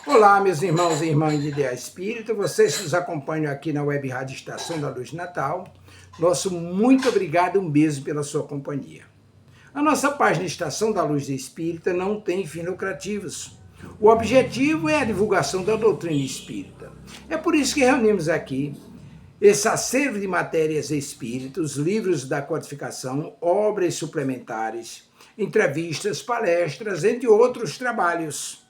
Olá, meus irmãos e irmãs de Ideia Espírita, vocês que nos acompanham aqui na Web Rádio Estação da Luz de Natal, nosso muito obrigado, um beijo pela sua companhia. A nossa página Estação da Luz de Espírita não tem fins lucrativos. O objetivo é a divulgação da doutrina espírita. É por isso que reunimos aqui esse acervo de matérias espíritas, livros da codificação, obras suplementares, entrevistas, palestras, entre outros trabalhos.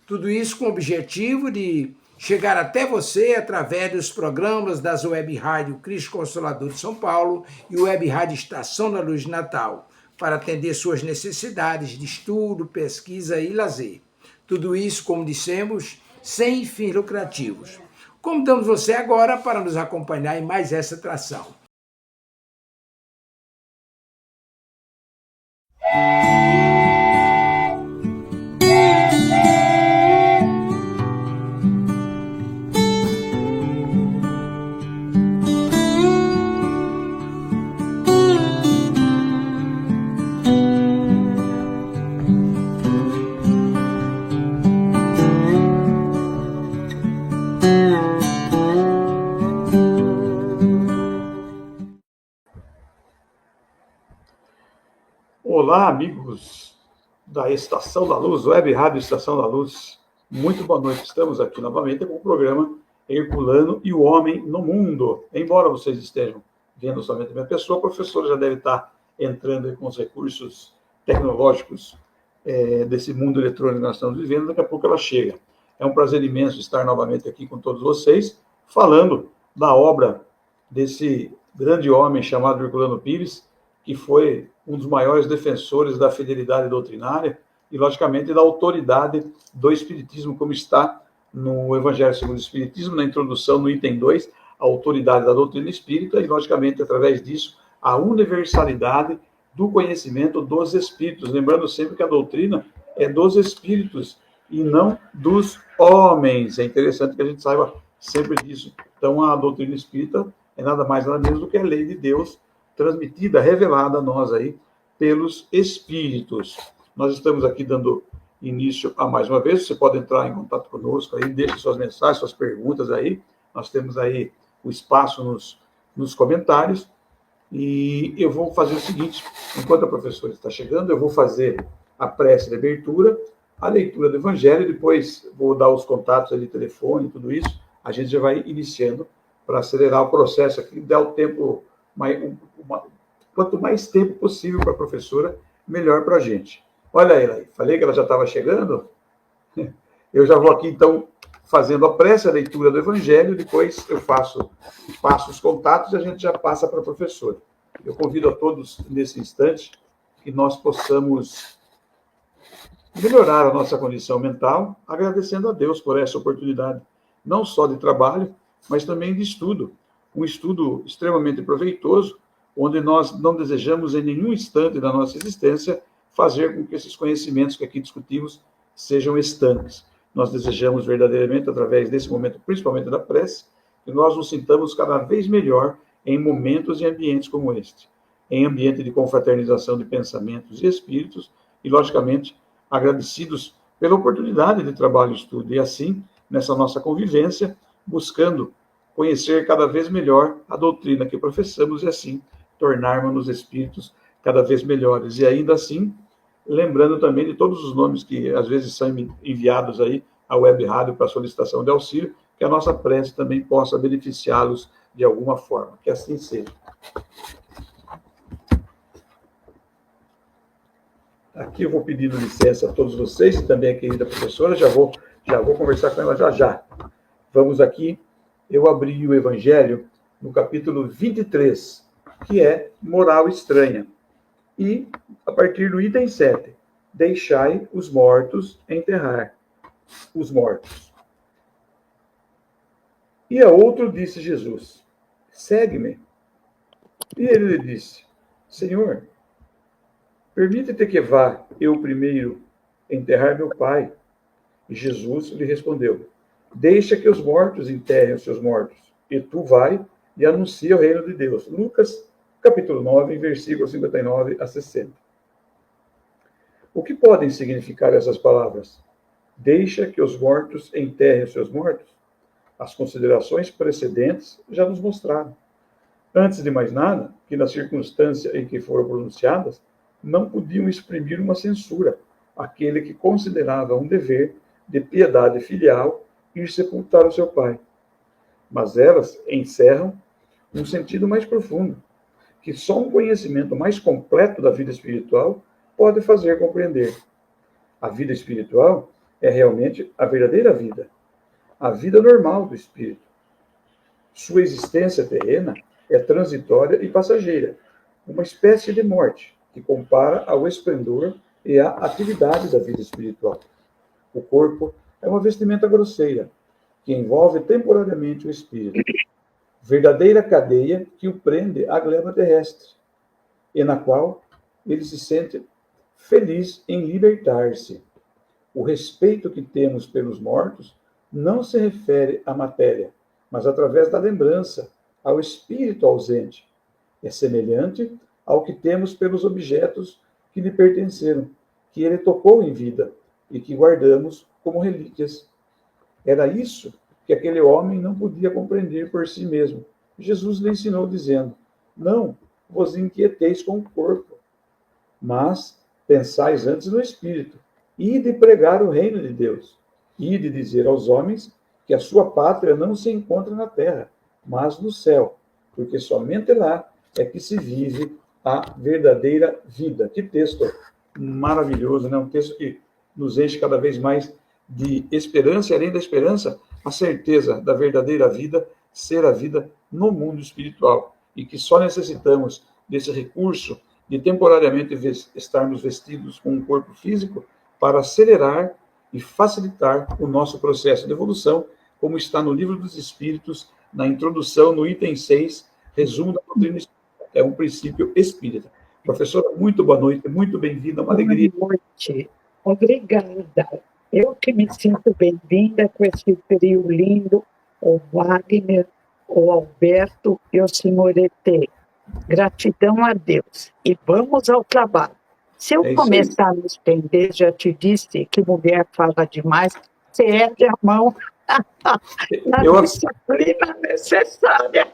Tudo isso com o objetivo de chegar até você através dos programas das Web Rádio Cristo Consolador de São Paulo e Web Rádio Estação da Luz de Natal, para atender suas necessidades de estudo, pesquisa e lazer. Tudo isso, como dissemos, sem fins lucrativos. Convidamos você agora para nos acompanhar em mais essa atração. Olá, amigos da Estação da Luz, Web Rádio Estação da Luz. Muito boa noite. Estamos aqui novamente com o programa Herculano e o Homem no Mundo. Embora vocês estejam vendo somente a minha pessoa, a professora já deve estar entrando com os recursos tecnológicos desse mundo eletrônico que nós estamos vivendo. Daqui a pouco ela chega. É um prazer imenso estar novamente aqui com todos vocês, falando da obra desse grande homem chamado Herculano Pires, que foi um dos maiores defensores da fidelidade doutrinária e, logicamente, da autoridade do Espiritismo, como está no Evangelho segundo o Espiritismo, na introdução, no item 2, a autoridade da doutrina espírita e, logicamente, através disso, a universalidade do conhecimento dos espíritos. Lembrando sempre que a doutrina é dos espíritos e não dos homens. É interessante que a gente saiba sempre disso. Então, a doutrina espírita é nada mais, nada menos do que a lei de Deus, transmitida, revelada a nós aí pelos espíritos. Nós estamos aqui dando início a mais uma vez. Você pode entrar em contato conosco aí, deixe suas mensagens, suas perguntas aí. Nós temos aí o espaço nos comentários. E eu vou fazer o seguinte, enquanto a professora está chegando, eu vou fazer a prece de abertura, a leitura do Evangelho, depois vou dar os contatos aí de telefone e tudo isso. A gente já vai iniciando para acelerar o processo aqui, dar o tempo... quanto mais tempo possível para a professora, melhor para a gente. Olha ela aí, falei que ela já estava chegando? Eu já vou aqui, então, fazendo a prece, a leitura do Evangelho, depois eu passo os contatos e a gente já passa para a professora. Eu convido a todos, nesse instante, que nós possamos melhorar a nossa condição mental, agradecendo a Deus por essa oportunidade, não só de trabalho, mas também de estudo. Um estudo extremamente proveitoso, onde nós não desejamos em nenhum instante da nossa existência fazer com que esses conhecimentos que aqui discutimos sejam estanques. Nós desejamos verdadeiramente, através desse momento, principalmente da prece, que nós nos sintamos cada vez melhor em momentos e ambientes como este, em ambiente de confraternização de pensamentos e espíritos, e, logicamente, agradecidos pela oportunidade de trabalho e estudo, e assim, nessa nossa convivência, buscando conhecer cada vez melhor a doutrina que professamos e assim tornarmos-nos espíritos cada vez melhores. E ainda assim, lembrando também de todos os nomes que às vezes são enviados aí à Web Rádio para solicitação de auxílio, que a nossa prece também possa beneficiá-los de alguma forma. Que assim seja. Aqui eu vou pedindo licença a todos vocês e também a querida professora, já vou conversar com ela já. Vamos aqui, eu abri o Evangelho no capítulo 23, que é moral estranha. E, a partir do item 7, deixai os mortos enterrar os mortos. E a outro disse Jesus, segue-me. E ele lhe disse, Senhor, permite-te que vá eu primeiro enterrar meu pai. E Jesus lhe respondeu, deixa que os mortos enterrem os seus mortos, e tu vai e anuncia o reino de Deus. Lucas, capítulo 9, versículos 59 a 60. O que podem significar essas palavras? Deixa que os mortos enterrem os seus mortos? As considerações precedentes já nos mostraram. Antes de mais nada, que na circunstância em que foram pronunciadas, não podiam exprimir uma censura àquele que considerava um dever de piedade filial ir sepultar o seu pai. Mas elas encerram um sentido mais profundo, que só um conhecimento mais completo da vida espiritual pode fazer compreender. A vida espiritual é realmente a verdadeira vida, a vida normal do espírito. Sua existência terrena é transitória e passageira, uma espécie de morte que compara ao esplendor e à atividade da vida espiritual. O corpo é uma vestimenta grosseira que envolve temporariamente o espírito, verdadeira cadeia que o prende à gleba terrestre, e na qual ele se sente feliz em libertar-se. O respeito que temos pelos mortos não se refere à matéria, mas através da lembrança, ao espírito ausente. É semelhante ao que temos pelos objetos que lhe pertenceram, que ele tocou em vida e que guardamos como relíquias. Era isso que aquele homem não podia compreender por si mesmo. Jesus lhe ensinou dizendo: não vos inquieteis com o corpo, mas pensais antes no espírito. Ide pregar o reino de Deus. Ide dizer aos homens que a sua pátria não se encontra na terra, mas no céu, porque somente lá é que se vive a verdadeira vida. Que texto maravilhoso, né? Um texto que nos enche cada vez mais de esperança, e além da esperança, a certeza da verdadeira vida ser a vida no mundo espiritual, e que só necessitamos desse recurso de temporariamente estarmos vestidos com um corpo físico para acelerar e facilitar o nosso processo de evolução, como está no Livro dos Espíritos, na introdução, no item 6, resumo da doutrina espírita. É um princípio espírita. Professora, muito boa noite, muito bem-vinda, uma alegria. Boa noite. Obrigada. Eu que me sinto bem-vinda com esse trio lindo, o Wagner, o Alberto e o senhor ET. Gratidão a Deus. E vamos ao trabalho. Se eu começar a me estender, já te disse que mulher fala demais, você ergue a mão na disciplina necessária.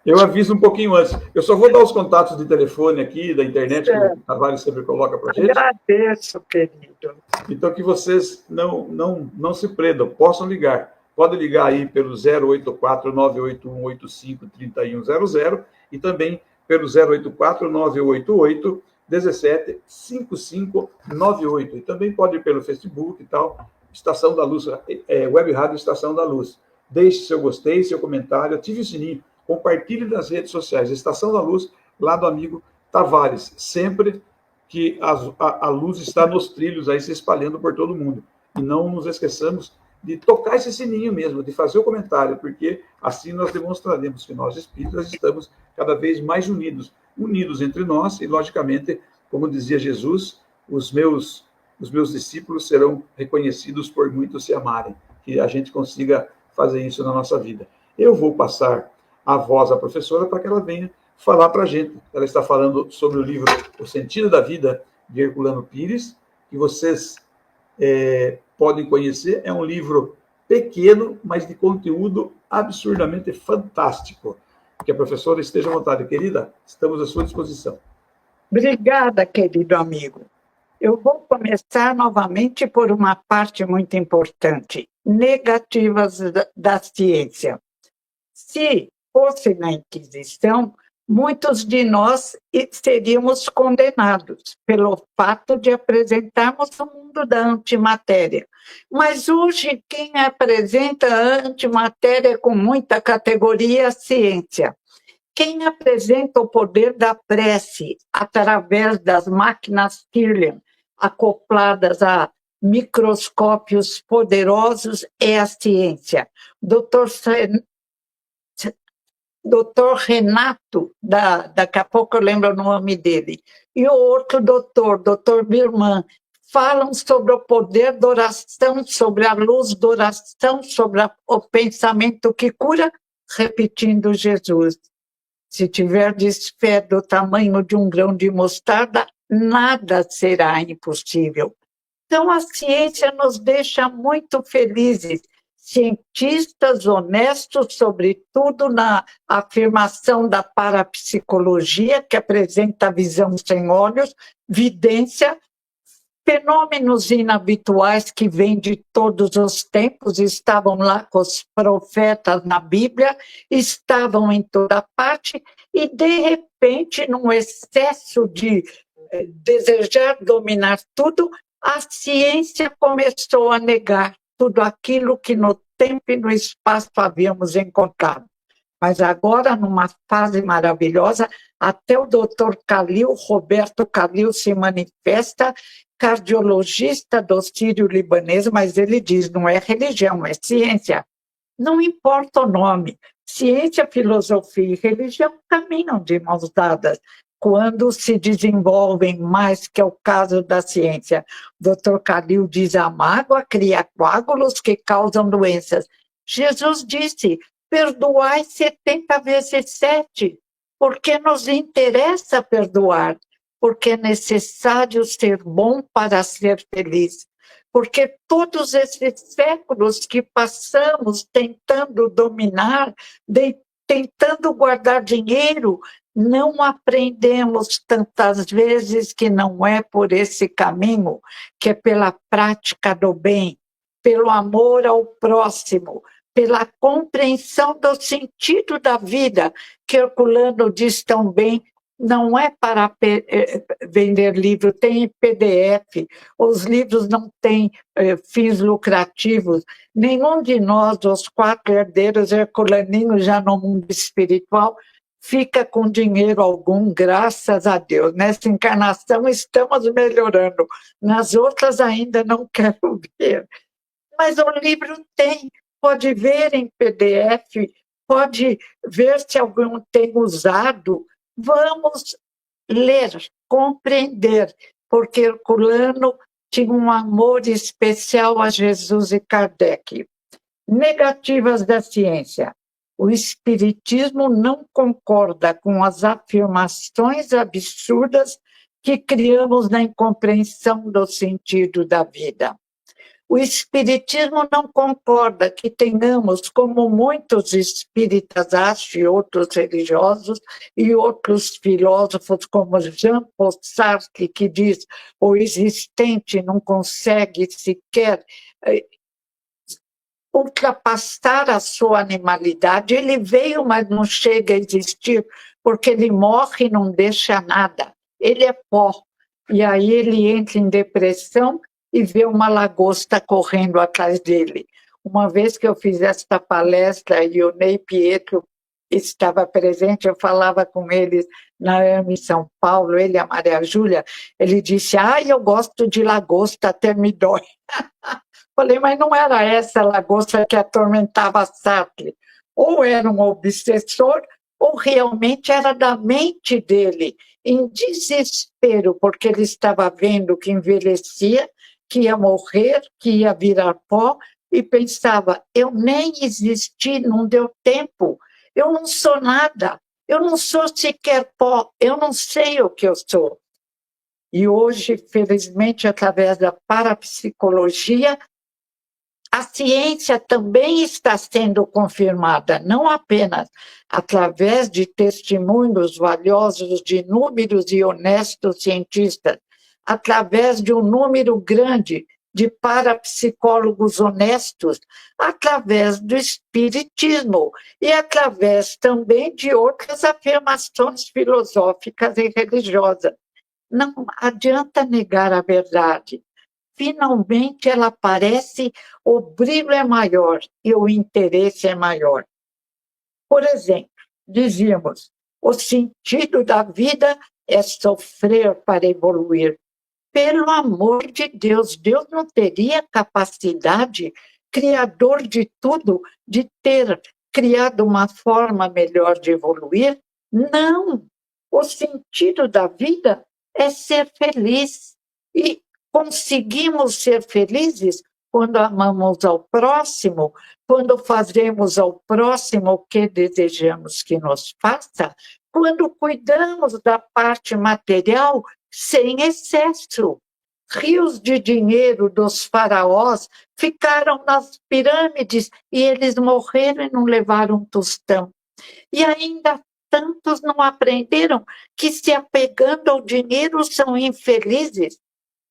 Eu aviso um pouquinho antes. Eu só vou dar os contatos de telefone aqui, da internet, que o Tavares sempre coloca para a gente. Agradeço, querido. Então, que vocês não se prendam, possam ligar. Pode ligar aí pelo 084-981-85-3100 e também pelo 084-988-17-5598. E também pode ir pelo Facebook e tal, Estação da Luz, Web Rádio Estação da Luz. Deixe seu gostei, seu comentário, ative o sininho, compartilhe nas redes sociais. Estação da Luz, lá do amigo Tavares. Sempre que a luz está nos trilhos aí se espalhando por todo mundo. E não nos esqueçamos de tocar esse sininho mesmo, de fazer o comentário, porque assim nós demonstraremos que nós espíritas estamos cada vez mais unidos entre nós e, logicamente, como dizia Jesus, os meus discípulos serão reconhecidos por muitos se amarem, que a gente consiga fazer isso na nossa vida. Eu vou passar a voz à professora para que ela venha falar para a gente. Ela está falando sobre o livro O Sentido da Vida, de Herculano Pires, que vocês podem conhecer. É um livro pequeno, mas de conteúdo absurdamente fantástico. Que a professora esteja à vontade. Querida, estamos à sua disposição. Obrigada, querido amigo. Eu vou começar novamente por uma parte muito importante, negativas da ciência. Se fosse na Inquisição, muitos de nós seríamos condenados pelo fato de apresentarmos o mundo da antimatéria. Mas hoje quem apresenta a antimatéria com muita categoria é a ciência. Quem apresenta o poder da prece através das máquinas Kirlian, acopladas a microscópios poderosos, é a ciência. Doutor Renato, daqui a pouco eu lembro o nome dele, e o outro doutor Birman, falam sobre o poder da oração, sobre a luz da oração, sobre o pensamento que cura, repetindo Jesus. Se tiverdes fé do tamanho de um grão de mostarda, nada será impossível. Então, a ciência nos deixa muito felizes, cientistas honestos, sobretudo na afirmação da parapsicologia, que apresenta a visão sem olhos, vidência, fenômenos inabituais que vêm de todos os tempos, estavam lá com os profetas na Bíblia, estavam em toda parte, e, de repente, num excesso de desejar dominar tudo, a ciência começou a negar tudo aquilo que no tempo e no espaço havíamos encontrado. Mas agora, numa fase maravilhosa, até o doutor Calil, Roberto Calil, se manifesta, cardiologista do Sírio-Libanês, mas ele diz, não é religião, é ciência. Não importa o nome, ciência, filosofia e religião caminham de mãos dadas quando se desenvolvem mais, que é o caso da ciência. O Dr. Calil diz, a mágoa cria coágulos que causam doenças. Jesus disse, perdoai 70 vezes 7, porque nos interessa perdoar, porque é necessário ser bom para ser feliz. Porque todos esses séculos que passamos tentando dominar, tentando guardar dinheiro, não aprendemos tantas vezes que não é por esse caminho, que é pela prática do bem, pelo amor ao próximo, pela compreensão do sentido da vida, que Herculano diz tão bem, não é para vender livro, tem PDF, os livros não têm fins lucrativos, nenhum de nós, os 4 herdeiros herculaninhos já no mundo espiritual, fica com dinheiro algum, graças a Deus. Nessa encarnação estamos melhorando, nas outras ainda não quero ver. Mas o livro tem, pode ver em PDF, pode ver se alguém tem usado. Vamos ler, compreender, porque Herculano tinha um amor especial a Jesus e Kardec. Negativas da ciência. O Espiritismo não concorda com as afirmações absurdas que criamos na incompreensão do sentido da vida. O Espiritismo não concorda que tenhamos, como muitos espíritas acham, e outros religiosos, e outros filósofos, como Jean-Paul Sartre, que diz o existente não consegue sequer ultrapassar a sua animalidade. Ele veio, mas não chega a existir, porque ele morre e não deixa nada. Ele é pó. E aí ele entra em depressão e vê uma lagosta correndo atrás dele. Uma vez que eu fiz esta palestra e o Ney Pietro estava presente, eu falava com eles na AME em São Paulo, ele e a Maria Júlia, ele disse, eu gosto de lagosta, até me dói. Falei, mas não era essa lagosta que atormentava Sartre. Ou era um obsessor, ou realmente era da mente dele, em desespero, porque ele estava vendo que envelhecia, que ia morrer, que ia virar pó, e pensava, eu nem existi, não deu tempo, eu não sou nada, eu não sou sequer pó, eu não sei o que eu sou. E hoje, felizmente, através da parapsicologia, a ciência também está sendo confirmada, não apenas através de testemunhos valiosos de inúmeros e honestos cientistas, através de um número grande de parapsicólogos honestos, através do espiritismo e através também de outras afirmações filosóficas e religiosas. Não adianta negar a verdade. Finalmente ela aparece, o brilho é maior e o interesse é maior. Por exemplo, dizíamos, o sentido da vida é sofrer para evoluir. Pelo amor de Deus, Deus não teria capacidade, criador de tudo, de ter criado uma forma melhor de evoluir? Não! O sentido da vida é ser feliz. E conseguimos ser felizes quando amamos ao próximo, quando fazemos ao próximo o que desejamos que nos faça, quando cuidamos da parte material sem excesso. Rios de dinheiro dos faraós ficaram nas pirâmides e eles morreram e não levaram um tostão. E ainda tantos não aprenderam que, se apegando ao dinheiro, são infelizes.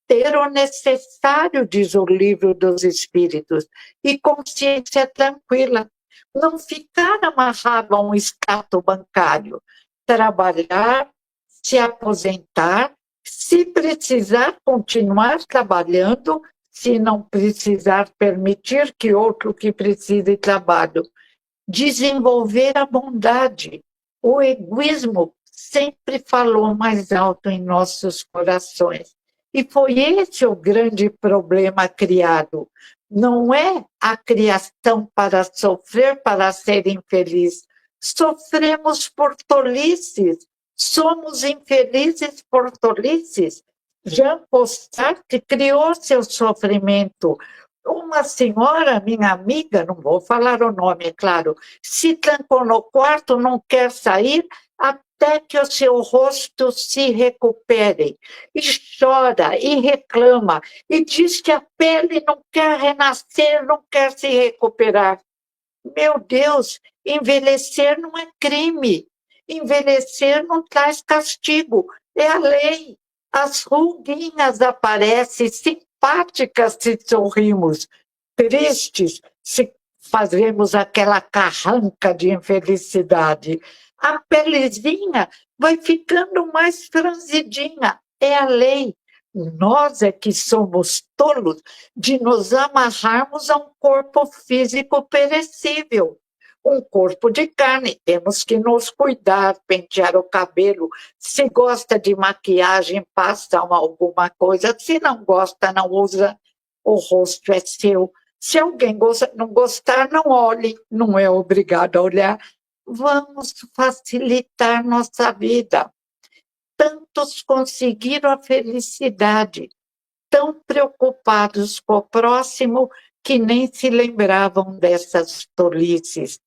Ter o necessário, diz o livro dos Espíritos, e consciência tranquila. Não ficar amarrado a um extrato bancário. Trabalhar, se aposentar, se precisar continuar trabalhando, se não precisar permitir que outro que precise trabalho. Desenvolver a bondade. O egoísmo sempre falou mais alto em nossos corações. E foi esse o grande problema criado. Não é a criação para sofrer, para ser infeliz. Sofremos por tolices. Somos infelizes por tolices. Jean Paul Sartre criou seu sofrimento. Uma senhora, minha amiga, não vou falar o nome, é claro, se trancou no quarto, não quer sair até que o seu rosto se recupere. E chora, e reclama, e diz que a pele não quer renascer, não quer se recuperar. Meu Deus, envelhecer não é crime. Envelhecer não traz castigo, é a lei. As ruguinhas aparecem simpáticas se sorrimos, tristes se fazemos aquela carranca de infelicidade. A pelezinha vai ficando mais franzidinha, é a lei. Nós é que somos tolos de nos amarrarmos a um corpo físico perecível. Um corpo de carne, temos que nos cuidar, pentear o cabelo. Se gosta de maquiagem, passa alguma coisa. Se não gosta, não usa. O rosto é seu. Se alguém não gostar, não olhe. Não é obrigado a olhar. Vamos facilitar nossa vida. Tantos conseguiram a felicidade, tão preocupados com o próximo que nem se lembravam dessas tolices.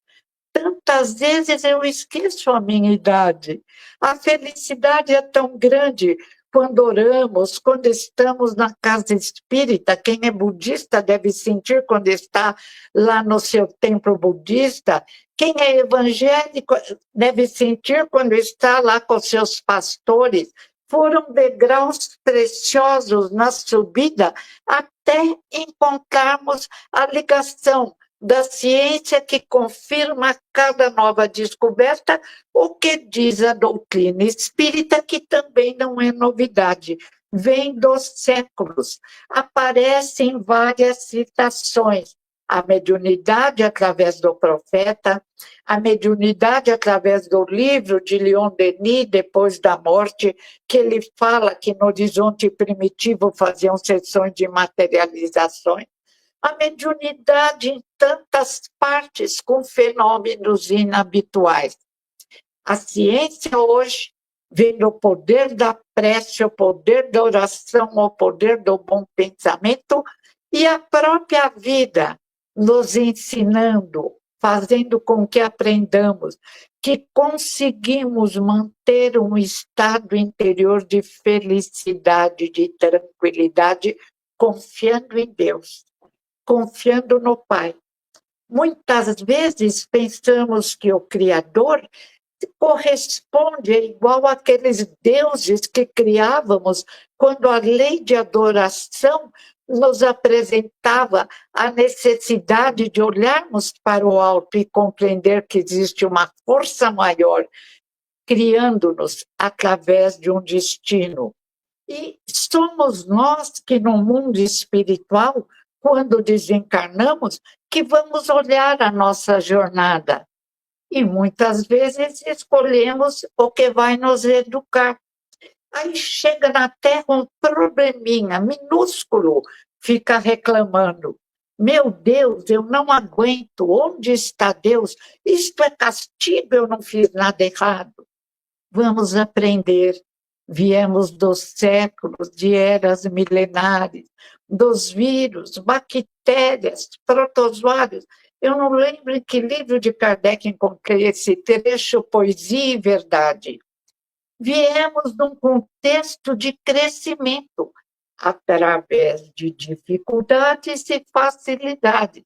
Tantas vezes eu esqueço a minha idade. A felicidade é tão grande quando oramos, quando estamos na casa espírita. Quem é budista deve sentir quando está lá no seu templo budista. Quem é evangélico deve sentir quando está lá com seus pastores. Foram degraus preciosos na subida até encontrarmos a ligação da ciência que confirma cada nova descoberta, o que diz a doutrina espírita, que também não é novidade, vem dos séculos, aparece em várias citações. A mediunidade através do profeta, a mediunidade através do livro de Leon Denis, Depois da Morte, que ele fala que no horizonte primitivo faziam sessões de materializações. A mediunidade em tantas partes com fenômenos inabituais. A ciência hoje vem no poder da prece, o poder da oração, o poder do bom pensamento e a própria vida nos ensinando, fazendo com que aprendamos que conseguimos manter um estado interior de felicidade, de tranquilidade, confiando em Deus, confiando no Pai. Muitas vezes pensamos que o Criador corresponde, é igual àqueles deuses que criávamos quando a lei de adoração nos apresentava a necessidade de olharmos para o alto e compreender que existe uma força maior criando-nos através de um destino. E somos nós que, no mundo espiritual, quando desencarnamos, que vamos olhar a nossa jornada. E muitas vezes escolhemos o que vai nos educar. Aí chega na Terra um probleminha minúsculo, fica reclamando. Meu Deus, eu não aguento, onde está Deus? Isto é castigo, eu não fiz nada errado. Vamos aprender. Viemos dos séculos, de eras milenares, dos vírus, bactérias, protozoários. Eu não lembro em que livro de Kardec encontrei esse trecho, Poesia e Verdade. Viemos num contexto de crescimento. através de dificuldades e facilidades.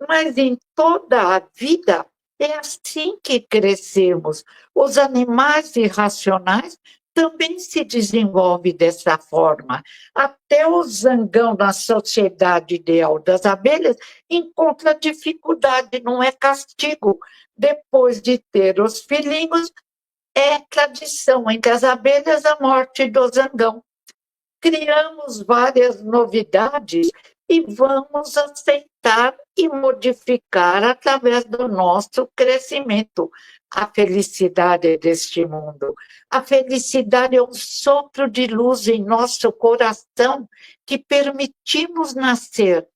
Mas em toda a vida é assim que crescemos. Os animais irracionais também se desenvolvem dessa forma. Até o zangão na sociedade ideal das abelhas encontra dificuldade, não é castigo. Depois de ter os filhinhos, é tradição entre as abelhas a morte do zangão. Criamos várias novidades e vamos aceitar e modificar através do nosso crescimento. A felicidade deste mundo. A felicidade é um sopro de luz em nosso coração que permitimos nascer,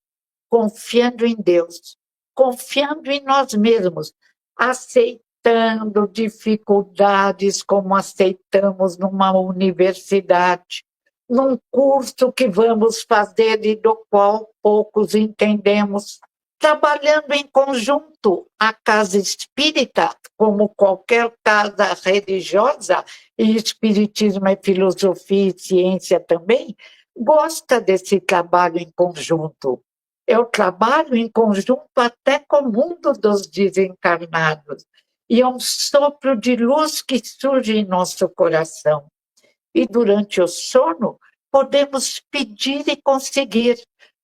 confiando em Deus, confiando em nós mesmos, aceitando dificuldades como aceitamos numa universidade, num curso que vamos fazer e do qual poucos entendemos. Trabalhando em conjunto, a casa espírita, como qualquer casa religiosa, e espiritismo é filosofia e ciência também, gosta desse trabalho em conjunto. Eu trabalho em conjunto até com o mundo dos desencarnados, e é um sopro de luz que surge em nosso coração. E durante o sono, podemos pedir e conseguir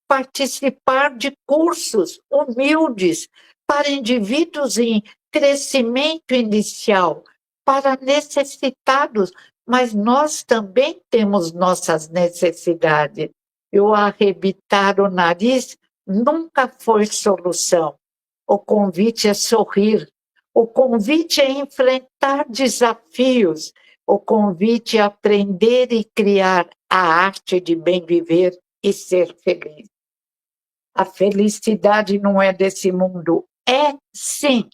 participar de cursos humildes para indivíduos em crescimento inicial, para necessitados, mas nós também temos nossas necessidades. E o arrebitar o nariz nunca foi solução. O convite é sorrir, o convite é enfrentar desafios, o convite é aprender e criar a arte de bem viver e ser feliz. A felicidade não é desse mundo. É sim.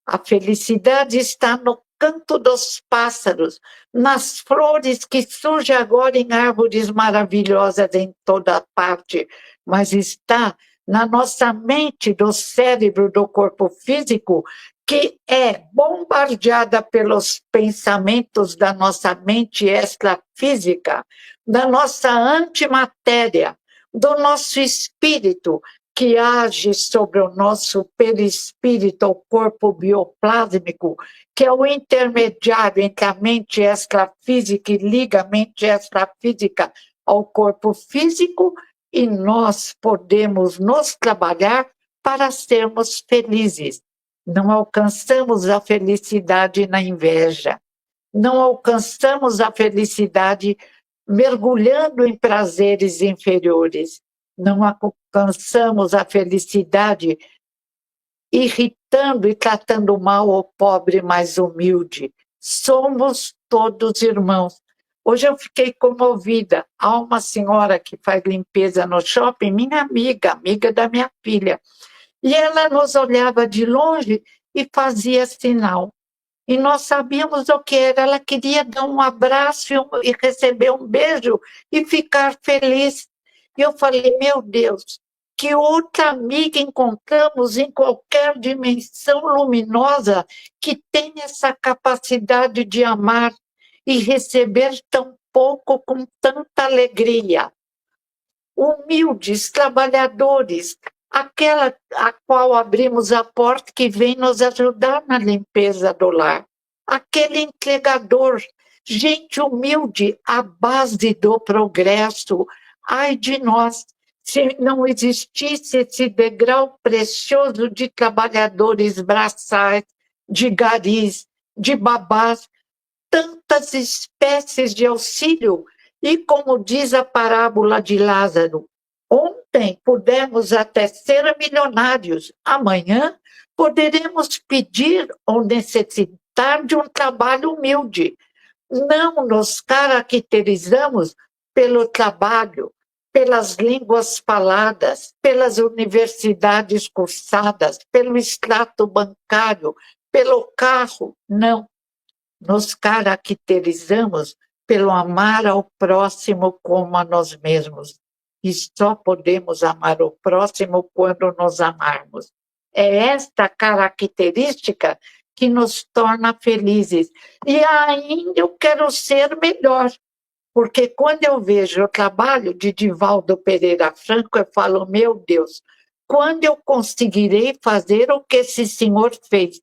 A felicidade está no canto dos pássaros, nas flores que surgem agora em árvores maravilhosas em toda parte, mas está na nossa mente, do cérebro, do corpo físico, que é bombardeada pelos pensamentos da nossa mente extrafísica, da nossa antimatéria, do nosso espírito, que age sobre o nosso perispírito, o corpo bioplásmico, que é o intermediário entre a mente extrafísica e liga a mente extrafísica ao corpo físico, e nós podemos nos trabalhar para sermos felizes. Não alcançamos a felicidade na inveja, não alcançamos a felicidade mergulhando em prazeres inferiores, não alcançamos a felicidade irritando e tratando mal o pobre mais humilde. Somos todos irmãos. Hoje eu fiquei comovida. Há uma senhora que faz limpeza no shopping, minha amiga, amiga da minha filha. E ela nos olhava de longe e fazia sinal. E nós sabíamos o que era. Ela queria dar um abraço e receber um beijo e ficar feliz. E eu falei, meu Deus, que outra amiga encontramos em qualquer dimensão luminosa que tem essa capacidade de amar e receber tão pouco com tanta alegria. Humildes, trabalhadores, aquela a qual abrimos a porta que vem nos ajudar na limpeza do lar. Aquele entregador, gente humilde, à base do progresso. Ai de nós, se não existisse esse degrau precioso de trabalhadores braçais, de garis, de babás, tantas espécies de auxílio. E como diz a parábola de Lázaro, ontem pudemos até ser milionários, amanhã poderemos pedir ou necessitar de um trabalho humilde. Não nos caracterizamos pelo trabalho, pelas línguas faladas, pelas universidades cursadas, pelo extrato bancário, pelo carro, não. Nos caracterizamos pelo amar ao próximo como a nós mesmos. E só podemos amar o próximo quando nos amarmos. É esta característica que nos torna felizes. E ainda eu quero ser melhor. porque quando eu vejo o trabalho de Divaldo Pereira Franco, eu falo, meu Deus, quando eu conseguirei fazer o que esse senhor fez?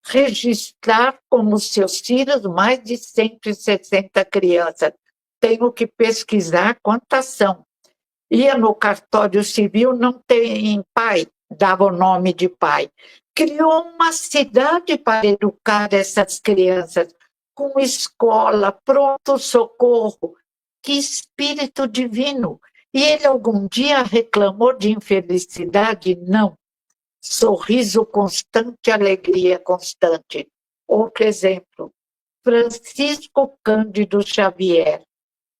Registrar como seus filhos mais de 160 crianças. Tenho que pesquisar quantas são. Ia no cartório civil, não tem pai, dava o nome de pai. Criou uma cidade para educar essas crianças, com escola, pronto-socorro. Que espírito divino! E ele algum dia reclamou de infelicidade? Não. Sorriso constante, alegria constante. Outro exemplo, Francisco Cândido Xavier.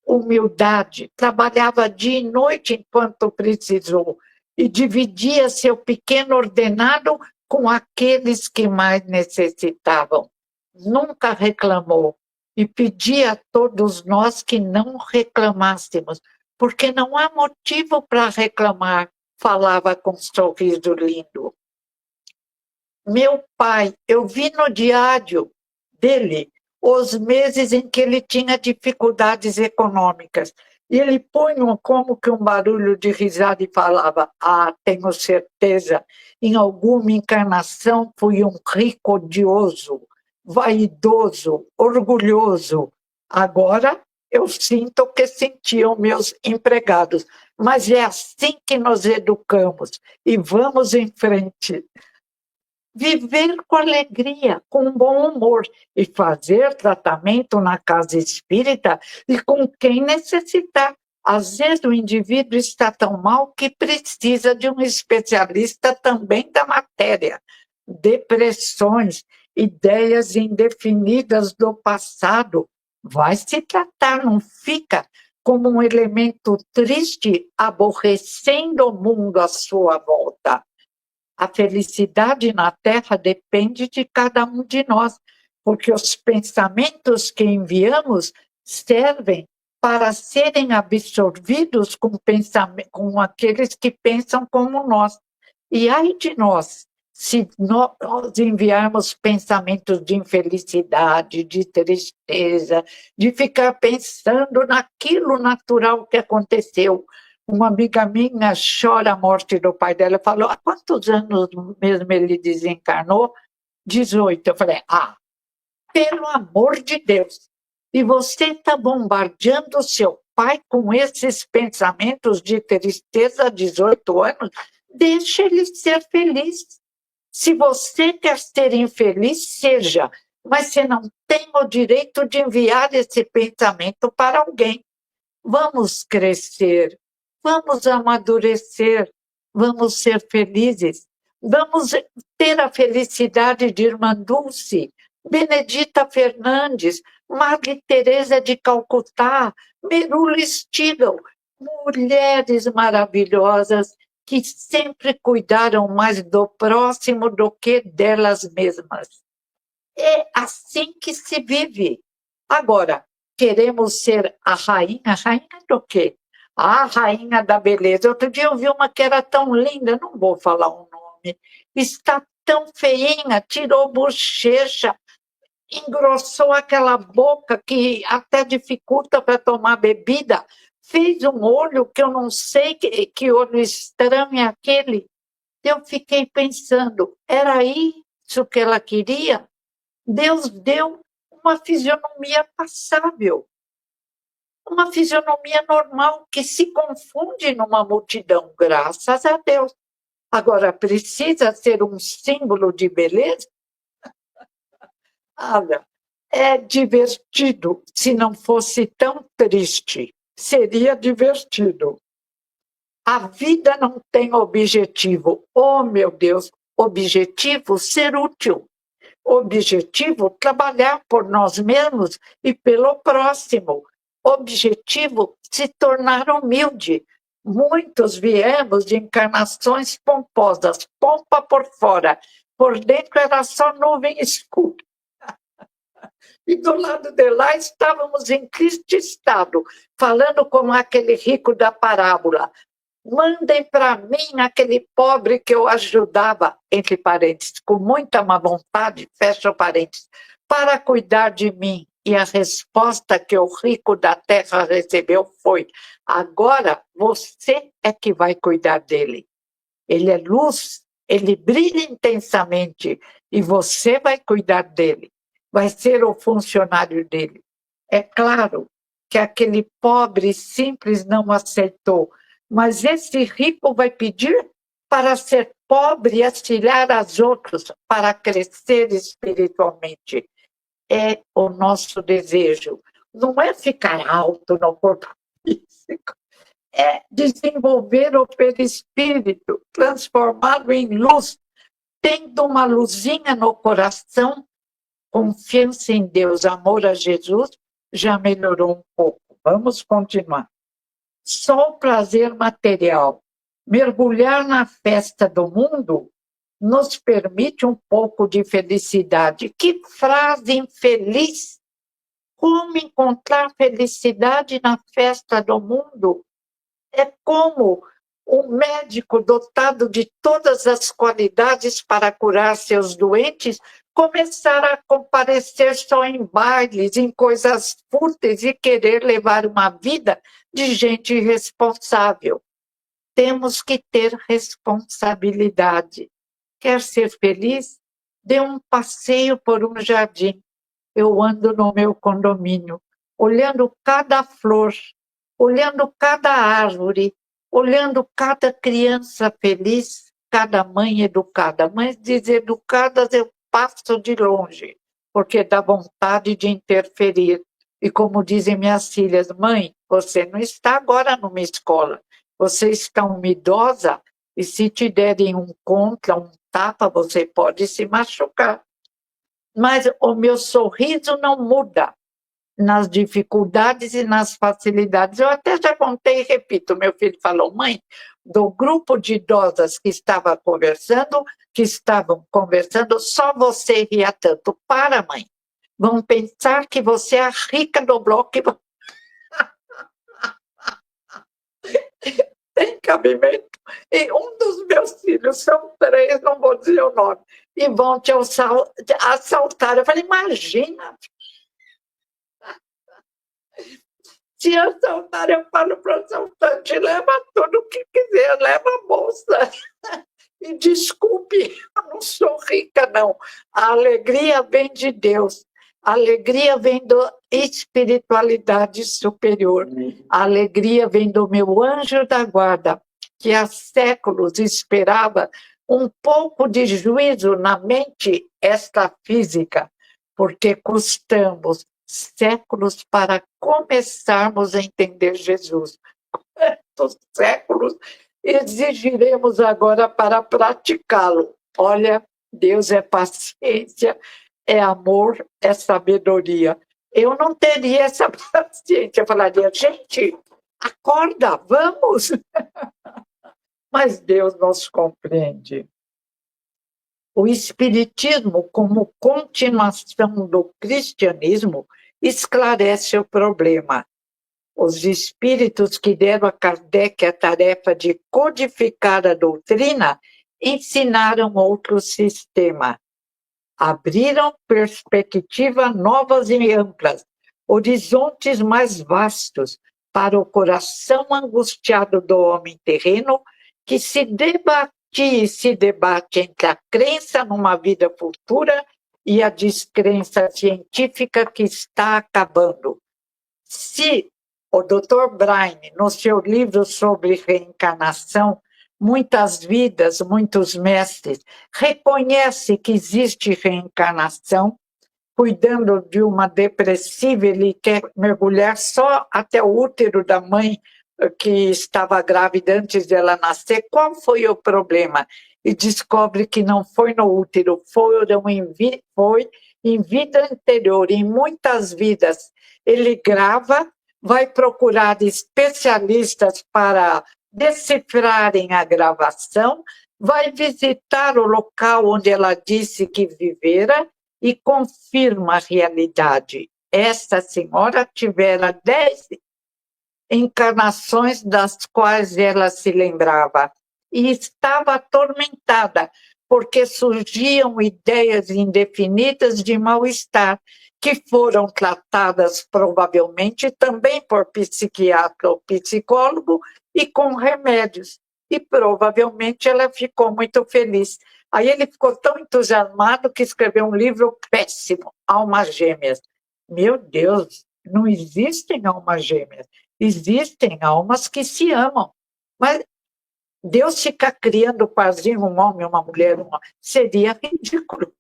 Humildade, trabalhava dia e noite enquanto precisou e dividia seu pequeno ordenado com aqueles que mais necessitavam. Nunca reclamou e pedia a todos nós que não reclamássemos, porque não há motivo para reclamar, falava com um sorriso lindo. Meu pai, eu vi no diário dele os meses em que ele tinha dificuldades econômicas. E ele punha como que um barulho de risada e falava, tenho certeza, em alguma encarnação fui um rico odioso, vaidoso, orgulhoso. Agora eu sinto o que sentiam meus empregados, mas é assim que nos educamos e vamos em frente. Viver com alegria, com bom humor e fazer tratamento na casa espírita e com quem necessitar. Às vezes o indivíduo está tão mal que precisa de um especialista também da matéria. Depressões, ideias indefinidas do passado. Vai se tratar, não fica como um elemento triste aborrecendo o mundo à sua volta. A felicidade na Terra depende de cada um de nós, porque os pensamentos que enviamos servem para serem absorvidos com aqueles que pensam como nós. E ai de nós, se nós enviarmos pensamentos de infelicidade, de tristeza, de ficar pensando naquilo natural que aconteceu. Uma amiga minha chora a morte do pai dela. Falou, há quantos anos mesmo ele desencarnou? 18. Eu falei, pelo amor de Deus. E você está bombardeando seu pai com esses pensamentos de tristeza há 18 anos? Deixa ele ser feliz. Se você quer ser infeliz, seja. Mas você não tem o direito de enviar esse pensamento para alguém. Vamos crescer. Vamos amadurecer, vamos ser felizes, vamos ter a felicidade de Irmã Dulce, Benedita Fernandes, Madre Teresa de Calcutá, Merula Stigl, mulheres maravilhosas que sempre cuidaram mais do próximo do que delas mesmas. É assim que se vive. Agora, queremos ser a rainha do quê? A rainha da beleza. Outro dia eu vi uma que era tão linda, não vou falar o nome, está tão feinha, tirou bochecha, engrossou aquela boca que até dificulta para tomar bebida, fez um olho que eu não sei que olho estranho é aquele. Eu fiquei pensando, era isso que ela queria? Deus deu uma fisionomia passável. Uma fisionomia normal que se confunde numa multidão, graças a Deus. Agora, precisa ser um símbolo de beleza? Olha, é divertido. Se não fosse tão triste, seria divertido. A vida não tem objetivo. Oh, meu Deus, objetivo ser útil. Objetivo trabalhar por nós mesmos e pelo próximo. Objetivo se tornar humilde. Muitos viemos de encarnações pomposas, pompa por fora, por dentro era só nuvem escura. E do lado de lá estávamos em triste estado, falando como aquele rico da parábola. Mandem para mim aquele pobre que eu ajudava, entre parênteses, com muita má vontade, fecha parênteses, para cuidar de mim. E a resposta que o rico da terra recebeu foi: agora você é que vai cuidar dele. Ele é luz, ele brilha intensamente e você vai cuidar dele. Vai ser o funcionário dele. É claro que aquele pobre simples não aceitou, mas esse rico vai pedir para ser pobre e auxiliar aos outros para crescer espiritualmente. É o nosso desejo. Não é ficar alto no corpo físico, é desenvolver o perispírito, transformá-lo em luz, tendo uma luzinha no coração, confiança em Deus, amor a Jesus, já melhorou um pouco. Vamos continuar. Só o prazer material, mergulhar na festa do mundo, nos permite um pouco de felicidade. Que frase infeliz! Como encontrar felicidade na festa do mundo? É como um médico dotado de todas as qualidades para curar seus doentes começar a comparecer só em bailes, em coisas fúteis e querer levar uma vida de gente irresponsável. Temos que ter responsabilidade. Quer ser feliz? Dê um passeio por um jardim. Eu ando no meu condomínio, olhando cada flor, olhando cada árvore, olhando cada criança feliz, cada mãe educada. Mães deseducadas eu passo de longe, porque dá vontade de interferir. E como dizem minhas filhas, mãe, você não está agora numa escola, você está uma idosa e se te derem um contra, um tapa, você pode se machucar. Mas o meu sorriso não muda nas dificuldades e nas facilidades. Eu até já contei e repito, meu filho falou, mãe, do grupo de idosas que estavam conversando, só você ria tanto. Para, mãe. Vão pensar que você é a rica do bloco. Tem cabimento. E um dos meus filhos, são 3, não vou dizer o nome, e vão te assaltar. Eu falei, imagina. Se assaltar, eu falo para o assaltante, leva tudo o que quiser, leva a bolsa. E desculpe, eu não sou rica, não. A alegria vem de Deus. A alegria vem da espiritualidade superior. A alegria vem do meu anjo da guarda, que há séculos esperava um pouco de juízo na mente esta física, porque custamos séculos para começarmos a entender Jesus. Quantos séculos exigiremos agora para praticá-lo? Olha, Deus é paciência, é amor, é sabedoria. Eu não teria essa paciência, eu falaria, gente, acorda, vamos! Mas Deus nos compreende. O Espiritismo, como continuação do cristianismo, esclarece o problema. Os espíritos que deram a Kardec a tarefa de codificar a doutrina ensinaram outro sistema. Abriram perspectivas novas e amplas, horizontes mais vastos para o coração angustiado do homem terreno que se debatia e se debate entre a crença numa vida futura e a descrença científica que está acabando. Se o Dr. Braine, no seu livro sobre reencarnação, Muitas Vidas, Muitos Mestres, reconhece que existe reencarnação, cuidando de uma depressiva, ele quer mergulhar só até o útero da mãe que estava grávida antes dela nascer. Qual foi o problema? E descobre que não foi no útero, foi em vida anterior, em muitas vidas. Ele grava, vai procurar especialistas para decifrarem a gravação, vai visitar o local onde ela disse que vivera e confirma a realidade. Essa senhora tivera 10 encarnações das quais ela se lembrava e estava atormentada porque surgiam ideias indefinidas de mal-estar que foram tratadas provavelmente também por psiquiatra ou psicólogo e com remédios. E provavelmente ela ficou muito feliz. Aí ele ficou tão entusiasmado que escreveu um livro péssimo, Almas Gêmeas. Meu Deus, não existem almas gêmeas. Existem almas que se amam. Mas Deus ficar criando um parzinho, um homem, uma mulher, seria ridículo.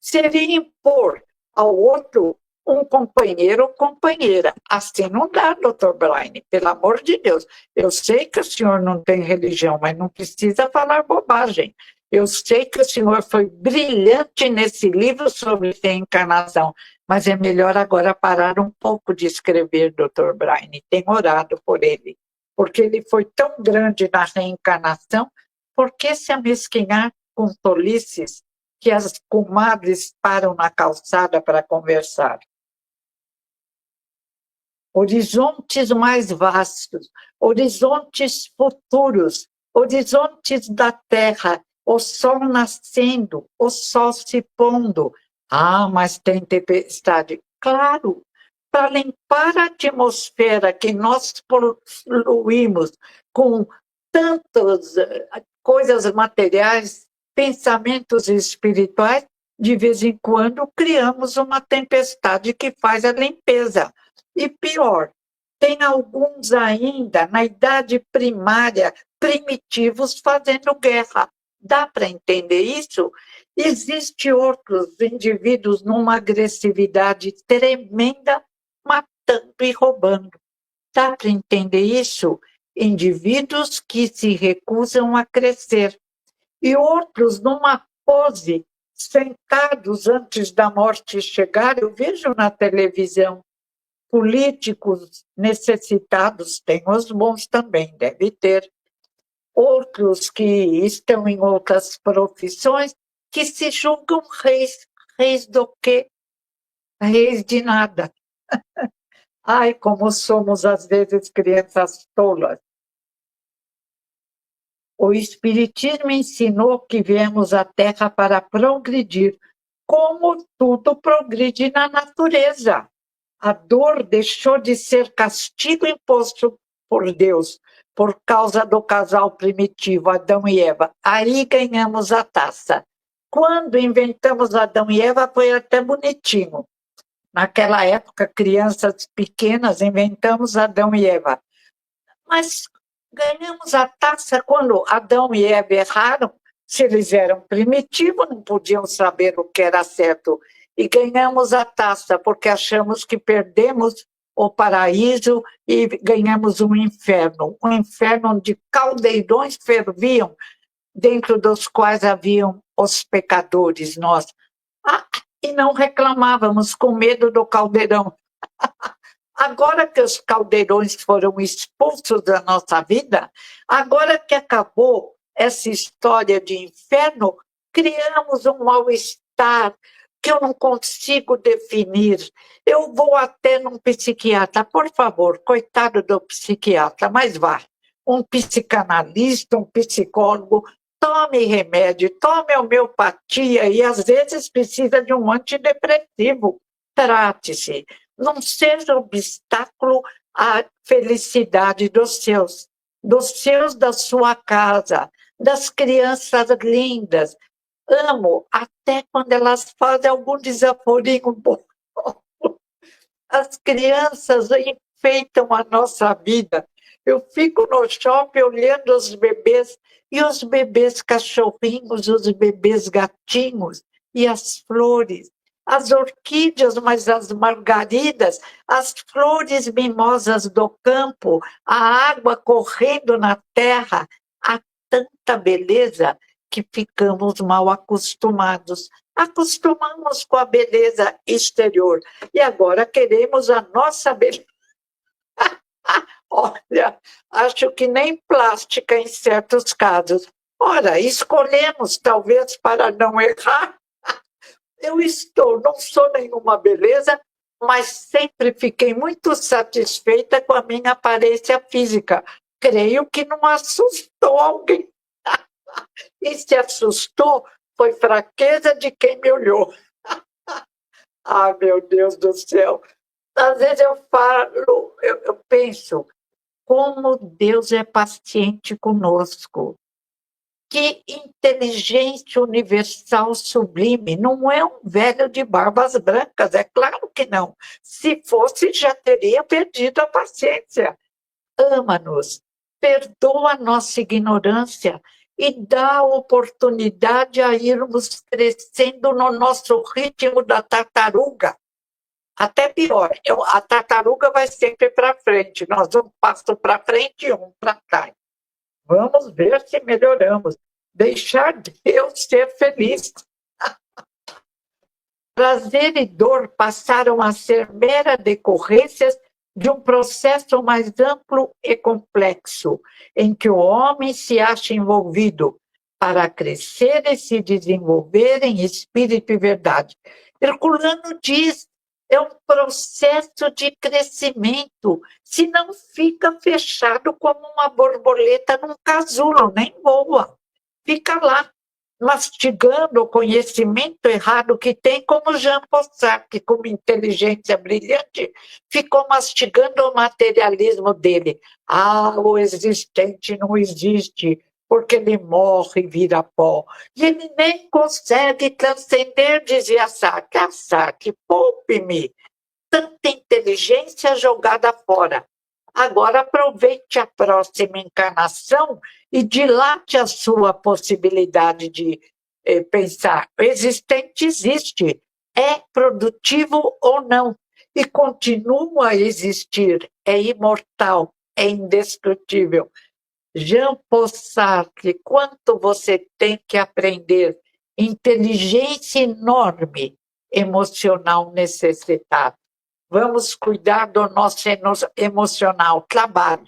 Seria impor ao outro um companheiro ou companheira. Assim não dá, doutor Blaine, pelo amor de Deus. Eu sei que o senhor não tem religião, mas não precisa falar bobagem. Eu sei que o senhor foi brilhante nesse livro sobre reencarnação, mas é melhor agora parar um pouco de escrever, doutor Blaine. Tenho orado por ele, porque ele foi tão grande na reencarnação. Por que se amesquinhar com tolices que as comadres param na calçada para conversar? Horizontes mais vastos, horizontes futuros, horizontes da terra, o sol nascendo, o sol se pondo. Ah, mas tem tempestade. Claro, para limpar a atmosfera que nós poluímos com tantas coisas materiais, pensamentos espirituais, de vez em quando criamos uma tempestade que faz a limpeza. E pior, tem alguns ainda, na idade primária, primitivos, fazendo guerra. Dá para entender isso? Existem outros indivíduos numa agressividade tremenda, matando e roubando. Dá para entender isso? Indivíduos que se recusam a crescer. E outros numa pose, sentados antes da morte chegar. Eu vejo na televisão políticos necessitados, tem os bons também, deve ter. Outros que estão em outras profissões, que se julgam reis. Reis do quê? Reis de nada. Ai, como somos às vezes crianças tolas. O Espiritismo ensinou que viemos à Terra para progredir, como tudo progride na natureza. A dor deixou de ser castigo imposto por Deus, por causa do casal primitivo, Adão e Eva. Aí ganhamos a taça. Quando inventamos Adão e Eva, foi até bonitinho. Naquela época, crianças pequenas, inventamos Adão e Eva. Mas ganhamos a taça quando Adão e Eva erraram. Se eles eram primitivos, não podiam saber o que era certo. E ganhamos a taça porque achamos que perdemos o paraíso e ganhamos um inferno onde caldeirões ferviam, dentro dos quais haviam os pecadores, nós. E não reclamávamos com medo do caldeirão. Agora que os caldeirões foram expulsos da nossa vida, agora que acabou essa história de inferno, criamos um mal-estar que eu não consigo definir. Eu vou até num psiquiatra, por favor, coitado do psiquiatra, mas vá. Um psicanalista, um psicólogo, tome remédio, tome homeopatia e às vezes precisa de um antidepressivo. Trate-se. Não seja obstáculo à felicidade dos seus, da sua casa, das crianças lindas. Amo até quando elas fazem algum desaforinho bom. As crianças enfeitam a nossa vida. Eu fico no shopping olhando os bebês, e os bebês cachorrinhos, os bebês gatinhos, e as flores, as orquídeas, mas as margaridas, as flores mimosas do campo, a água correndo na terra, há tanta beleza que ficamos mal acostumados. Acostumamos com a beleza exterior e agora queremos a nossa beleza. Olha, acho que nem plástica em certos casos. Ora, escolhemos talvez para não errar. Não sou nenhuma beleza, mas sempre fiquei muito satisfeita com a minha aparência física. Creio que não assustou alguém. E se assustou, foi fraqueza de quem me olhou. Ah, meu Deus do céu! Às vezes eu falo, eu penso, como Deus é paciente conosco. Que inteligência universal sublime, não é um velho de barbas brancas, é claro que não. Se fosse, já teria perdido a paciência. Ama-nos, perdoa nossa ignorância e dá oportunidade a irmos crescendo no nosso ritmo da tartaruga. Até pior, a tartaruga vai sempre para frente, nós um passo para frente e um para trás. Vamos ver se melhoramos. Deixar Deus ser feliz. Prazer e dor passaram a ser mera decorrências de um processo mais amplo e complexo, em que o homem se acha envolvido para crescer e se desenvolver em espírito e verdade. Herculano diz, é um processo de crescimento, se não fica fechado como uma borboleta num casulo, nem voa. Fica lá, mastigando o conhecimento errado que tem, como Jean Paul Sartre, que, como inteligência brilhante, ficou mastigando o materialismo dele. Ah, o existente não existe, porque ele morre e vira pó. E ele nem consegue transcender, dizia Sartre. Ah, Sartre, poupe-me. Tanta inteligência jogada fora. Agora aproveite a próxima encarnação e dilate a sua possibilidade de pensar. O existente existe, é produtivo ou não, e continua a existir, é imortal, é indestrutível. Jean Paul Sartre, quanto você tem que aprender, inteligência enorme, emocional necessitada. Vamos cuidar do nosso emocional, trabalho.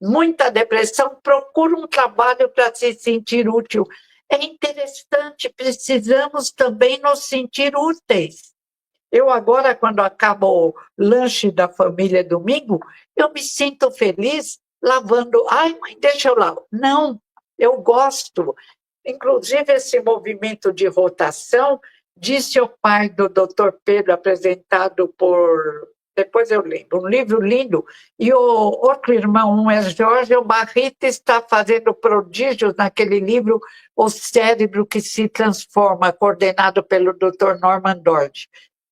Muita depressão, procura um trabalho para se sentir útil. É interessante, precisamos também nos sentir úteis. Eu agora, quando acabo o lanche da família domingo, eu me sinto feliz lavando. Ai, mãe, deixa eu lavar. Não, eu gosto. Inclusive, esse movimento de rotação, disse o pai do Dr. Pedro, apresentado por. Depois eu lembro, um livro lindo. E o outro irmão, um é Jorge, o Barrita está fazendo prodígios naquele livro, O Cérebro que se Transforma, coordenado pelo Dr. Norman Dodge.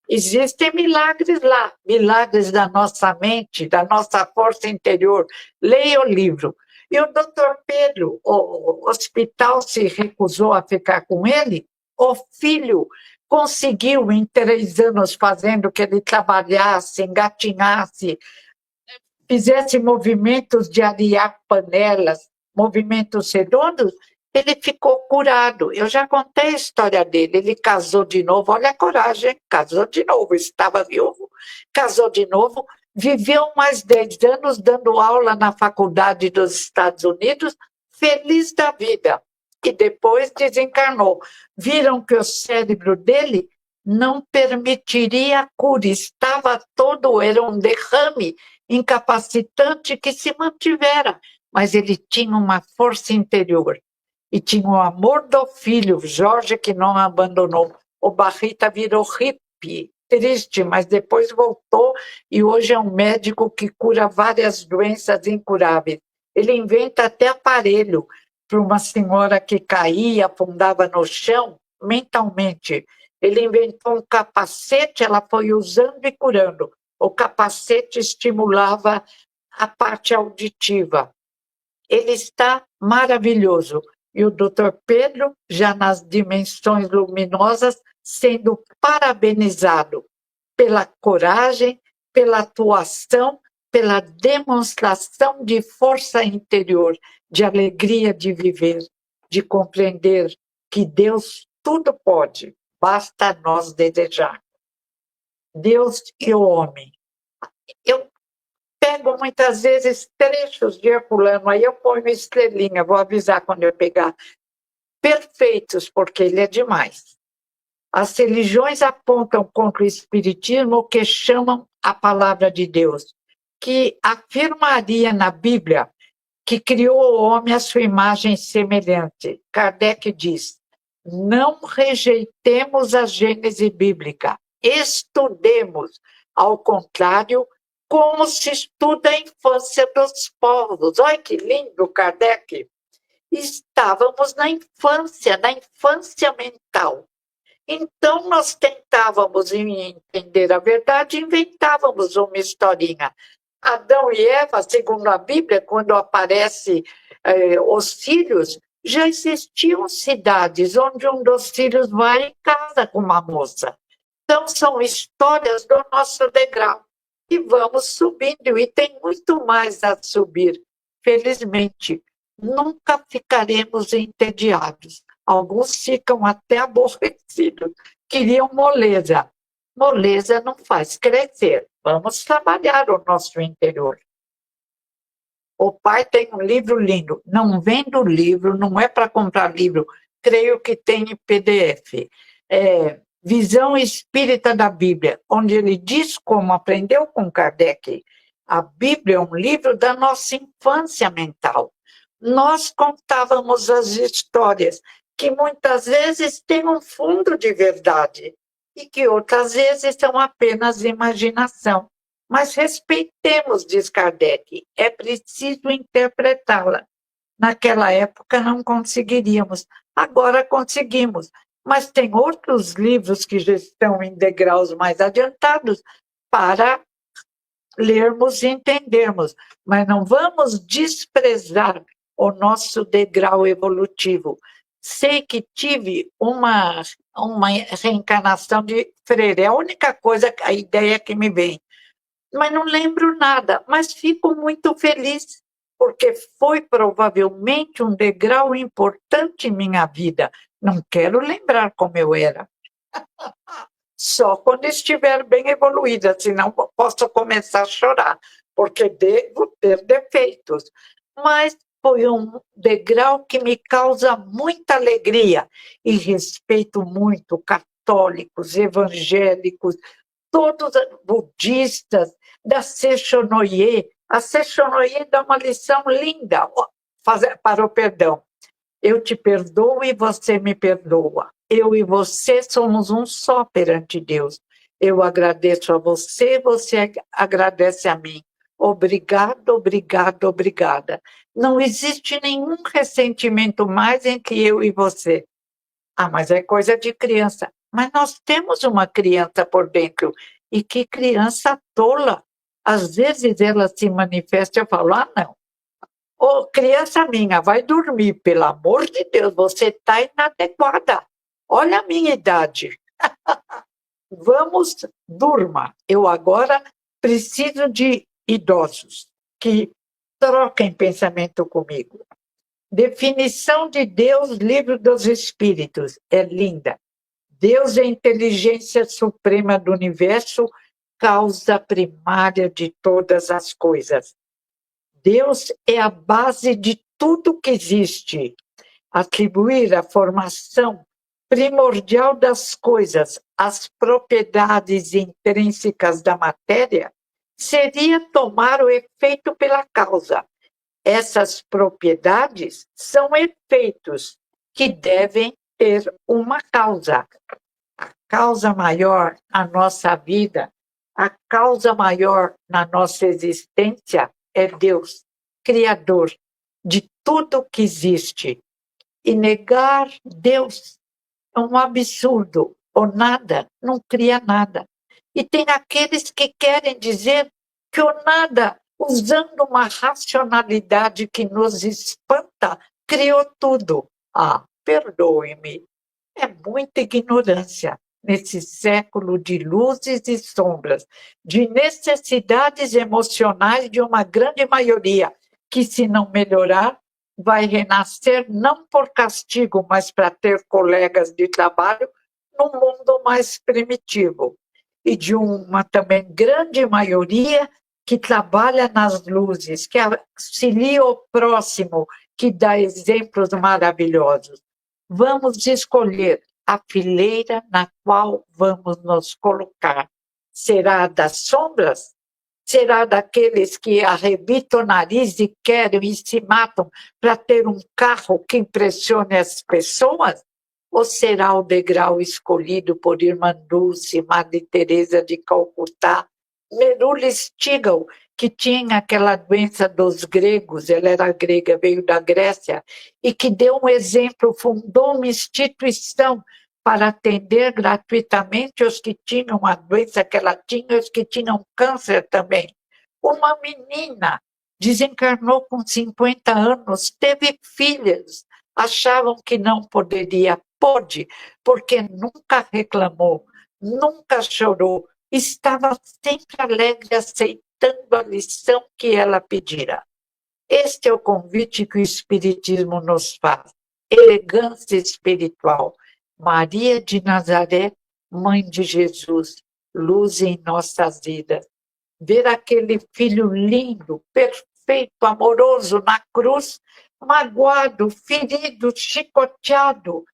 Existem milagres lá, milagres da nossa mente, da nossa força interior. Leia o livro. E o doutor Pedro, o hospital se recusou a ficar com ele, o filho conseguiu, em 3 anos, fazendo que ele trabalhasse, engatinhasse, fizesse movimentos de arear panelas, movimentos redondos, ele ficou curado. Eu já contei a história dele. Ele casou de novo, olha a coragem, casou de novo, estava viúvo, casou de novo, viveu mais 10 anos dando aula na faculdade dos Estados Unidos, feliz da vida. E depois desencarnou. Viram que o cérebro dele não permitiria a cura, estava todo, era um derrame incapacitante que se mantivera, mas ele tinha uma força interior e tinha o amor do filho, Jorge, que não abandonou. O Barrita virou hippie, triste, mas depois voltou e hoje é um médico que cura várias doenças incuráveis. Ele inventa até aparelho para uma senhora que caía, afundava no chão, mentalmente. Ele inventou um capacete, ela foi usando e curando. O capacete estimulava a parte auditiva. Ele está maravilhoso. E o doutor Pedro, já nas dimensões luminosas, sendo parabenizado pela coragem, pela atuação, pela demonstração de força interior, de alegria de viver, de compreender que Deus tudo pode, basta nós desejar. Deus e o homem. Eu pego muitas vezes trechos de Herculano, aí eu ponho estrelinha, vou avisar quando eu pegar. Perfeitos, porque ele é demais. As religiões apontam contra o espiritismo o que chamam a palavra de Deus, que afirmaria na Bíblia que criou o homem à sua imagem semelhante. Kardec diz, não rejeitemos a Gênese bíblica, estudemos. Ao contrário, como se estuda a infância dos povos. Olha que lindo, Kardec. Estávamos na infância mental. Então, nós tentávamos entender a verdade, inventávamos uma historinha. Adão e Eva, segundo a Bíblia, quando aparecem os filhos, já existiam cidades onde um dos filhos vai em casa com uma moça. Então, são histórias do nosso degrau. E vamos subindo, e tem muito mais a subir. Felizmente, nunca ficaremos entediados. Alguns ficam até aborrecidos, queriam moleza. Moleza não faz crescer. Vamos trabalhar o nosso interior. O pai tem um livro lindo. Não vendo livro, não é para comprar livro. Creio que tem em PDF. Visão Espírita da Bíblia, onde ele diz como aprendeu com Kardec. A Bíblia é um livro da nossa infância mental. Nós contávamos as histórias que muitas vezes têm um fundo de verdade e que outras vezes são apenas imaginação. Mas respeitemos, diz Kardec, é preciso interpretá-la. Naquela época não conseguiríamos, agora conseguimos. Mas tem outros livros que já estão em degraus mais adiantados para lermos e entendermos. Mas não vamos desprezar o nosso degrau evolutivo. Sei que tive uma reencarnação de freira, é a única coisa, a ideia que me vem. Mas não lembro nada, mas fico muito feliz, porque foi provavelmente um degrau importante em minha vida. Não quero lembrar como eu era. Só quando estiver bem evoluída, senão posso começar a chorar, porque devo ter defeitos. Mas foi um degrau que me causa muita alegria e respeito muito católicos, evangélicos, todos budistas, da Sechonoye. A Sechonoye dá uma lição linda para o perdão. Eu te perdoo e você me perdoa. Eu e você somos um só perante Deus. Eu agradeço a você, você agradece a mim. Obrigado, obrigado, obrigada. Não existe nenhum ressentimento mais entre eu e você. Ah, mas é coisa de criança. Mas nós temos uma criança por dentro. E que criança tola. Às vezes ela se manifesta e eu falo, não. Ô, criança minha, vai dormir, pelo amor de Deus, você está inadequada. Olha a minha idade. Vamos, durma. Eu agora preciso de idosos que troquem pensamento comigo. Definição de Deus, Livro dos Espíritos, é linda. Deus é a inteligência suprema do universo, causa primária de todas as coisas. Deus é a base de tudo que existe. Atribuir a formação primordial das coisas às propriedades intrínsecas da matéria seria tomar o efeito pela causa. Essas propriedades são efeitos que devem ter uma causa. A causa maior na nossa vida, a causa maior na nossa existência é Deus, Criador de tudo que existe. E negar Deus é um absurdo. O nada não cria nada. E tem aqueles que querem dizer que o nada, usando uma racionalidade que nos espanta, criou tudo. Ah, perdoe-me. É muita ignorância nesse século de luzes e sombras, de necessidades emocionais de uma grande maioria, que, se não melhorar, vai renascer não por castigo, mas para ter colegas de trabalho num mundo mais primitivo. E de uma também grande maioria que trabalha nas luzes, que auxilia o próximo, que dá exemplos maravilhosos. Vamos escolher a fileira na qual vamos nos colocar. Será das sombras? Será daqueles que arrebitam o nariz e querem e se matam para ter um carro que impressione as pessoas? Ou será o degrau escolhido por Irmã Dulce, Madre Teresa de Calcutá, Merula Stigl, que tinha aquela doença dos gregos, ela era grega, veio da Grécia, e que deu um exemplo, fundou uma instituição para atender gratuitamente os que tinham a doença que ela tinha e os que tinham câncer também. Uma menina desencarnou com 50 anos, teve filhos, achavam que não poderia, pôde, porque nunca reclamou, nunca chorou, estava sempre alegre, aceitando a lição que ela pedira. Este é o convite que o Espiritismo nos faz. Elegância espiritual. Maria de Nazaré, Mãe de Jesus, luz em nossas vidas. Ver aquele filho lindo, perfeito, amoroso na cruz, magoado, ferido, chicoteado,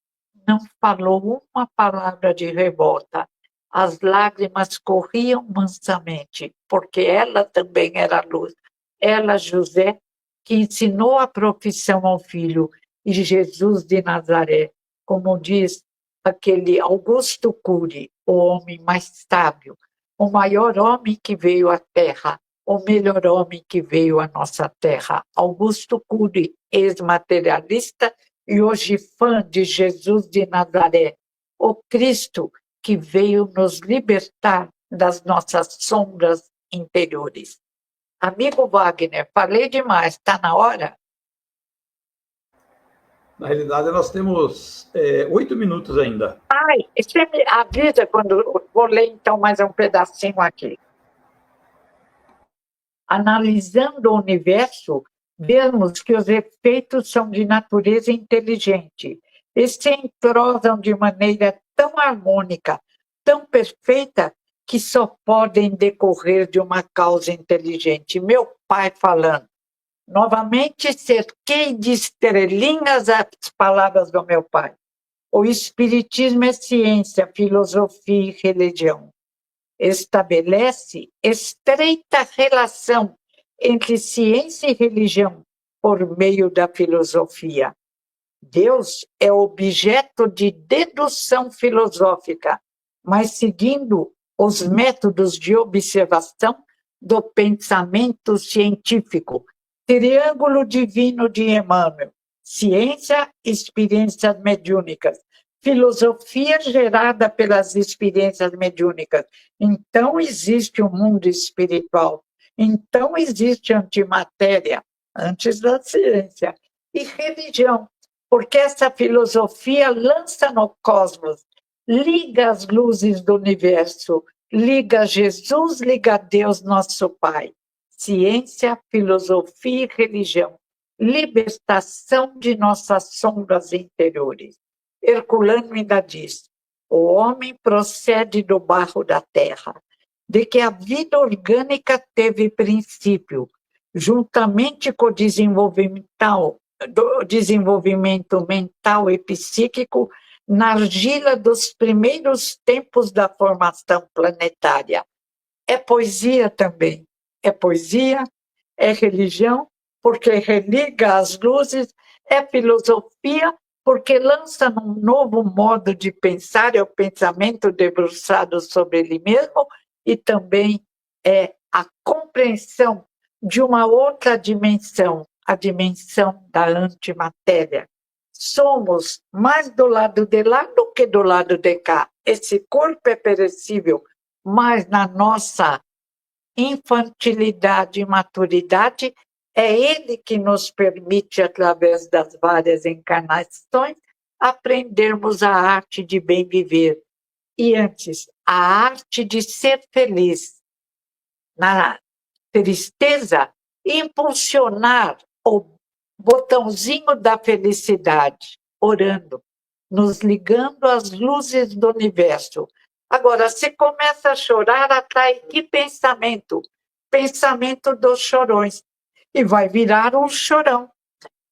não falou uma palavra de revolta. As lágrimas corriam mansamente, porque ela também era luz. Ela, José, que ensinou a profissão ao filho, e Jesus de Nazaré, como diz aquele Augusto Cury, o homem mais sábio, o maior homem que veio à Terra, o melhor homem que veio à nossa terra. Augusto Cury, ex-materialista e hoje fã de Jesus de Nazaré, o Cristo que veio nos libertar das nossas sombras interiores. Amigo Wagner, falei demais, está na hora? Na realidade, nós temos 8 minutos ainda. Ai, você me avisa quando eu vou ler então mais um pedacinho aqui. Analisando o universo, vemos que os efeitos são de natureza inteligente e se entrosam de maneira tão harmônica, tão perfeita, que só podem decorrer de uma causa inteligente. Meu pai falando. Novamente cerquei de estrelinhas as palavras do meu pai. O Espiritismo é ciência, filosofia e religião. Estabelece estreita relação entre ciência e religião por meio da filosofia. Deus é objeto de dedução filosófica, mas seguindo os métodos de observação do pensamento científico. Triângulo divino de Emmanuel. Ciência, experiências mediúnicas. Filosofia gerada pelas experiências mediúnicas. Então existe o mundo espiritual. Então existe antimatéria, antes da ciência. E religião, porque essa filosofia lança no cosmos, liga as luzes do universo, liga Jesus, liga a Deus, nosso Pai. Ciência, filosofia e religião. Libertação de nossas sombras interiores. Herculano ainda diz: o homem procede do barro da terra, de que a vida orgânica teve princípio, juntamente com o desenvolvimento mental e psíquico, na argila dos primeiros tempos da formação planetária. É poesia também. É poesia, é religião, porque religa as luzes, é filosofia, porque lança num novo modo de pensar, é o pensamento debruçado sobre ele mesmo, e também é a compreensão de uma outra dimensão, a dimensão da antimatéria. Somos mais do lado de lá do que do lado de cá. Esse corpo é perecível, mas na nossa infantilidade e maturidade, é ele que nos permite, através das várias encarnações, aprendermos a arte de bem viver. E antes, a arte de ser feliz. Na tristeza, impulsionar o botãozinho da felicidade, orando, nos ligando às luzes do universo. Agora, se começa a chorar, atrai que pensamento? Pensamento dos chorões. E vai virar um chorão.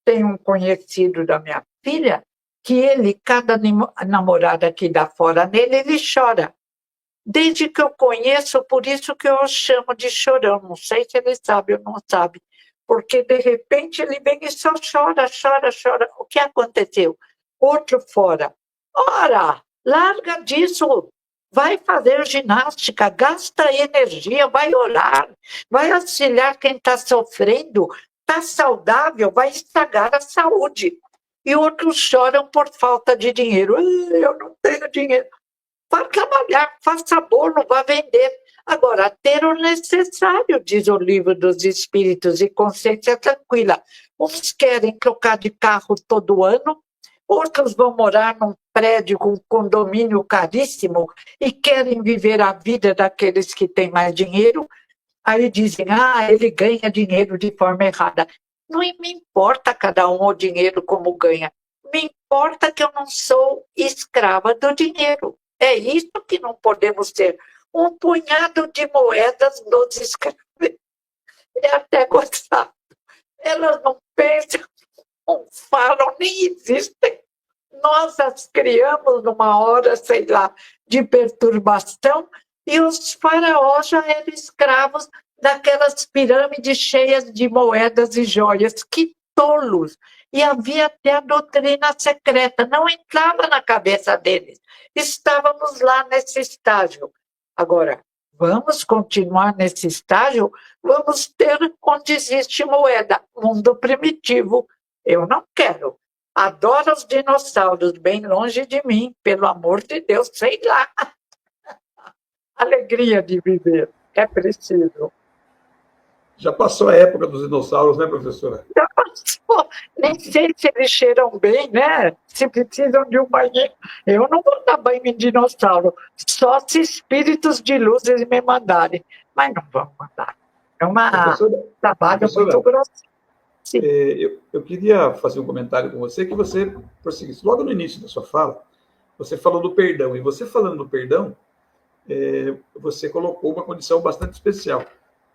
Tem um conhecido da minha filha que ele, cada namorada que dá fora nele, ele chora. Desde que eu conheço, por isso que eu o chamo de chorão. Não sei se ele sabe ou não sabe. Porque, de repente, ele vem e só chora, chora, chora. O que aconteceu? Outro fora. Ora, larga disso. Vai fazer ginástica, gasta energia, vai orar, vai auxiliar quem está sofrendo, está saudável, vai estragar a saúde. E outros choram por falta de dinheiro. Eu não tenho dinheiro. Vá trabalhar, faça bolo, vá vender. Agora, ter o necessário, diz o livro dos Espíritos, e consciência tranquila. Uns querem trocar de carro todo ano, outros vão morar num prédio com condomínio caríssimo e querem viver a vida daqueles que têm mais dinheiro. Aí dizem, ele ganha dinheiro de forma errada. Não me importa cada um o dinheiro como ganha. Me importa que eu não sou escrava do dinheiro. É isso que não podemos ter. Um punhado de moedas dos escravos. É até gostado. Elas não pensam, não falam, nem existem. Nós as criamos numa hora, sei lá, de perturbação, e os faraós já eram escravos daquelas pirâmides cheias de moedas e joias. Que tolos! E havia até a doutrina secreta, não entrava na cabeça deles. Estávamos lá nesse estágio. Agora, vamos continuar nesse estágio? Vamos ter onde existe moeda, mundo primitivo. Eu não quero. Adoro os dinossauros, bem longe de mim, pelo amor de Deus, sei lá. Alegria de viver, é preciso. Já passou a época dos dinossauros, né, professora? Já passou. Nem sei se eles cheiram bem, né? Se precisam de um banho. Eu não vou dar banho em dinossauro, só se espíritos de luz eles me mandarem. Mas não vão mandar. É um trabalho muito grosso. Eu queria fazer um comentário com você que você prosseguisse. Logo no início da sua fala, você falou do perdão. E você falando do perdão, você colocou uma condição bastante especial.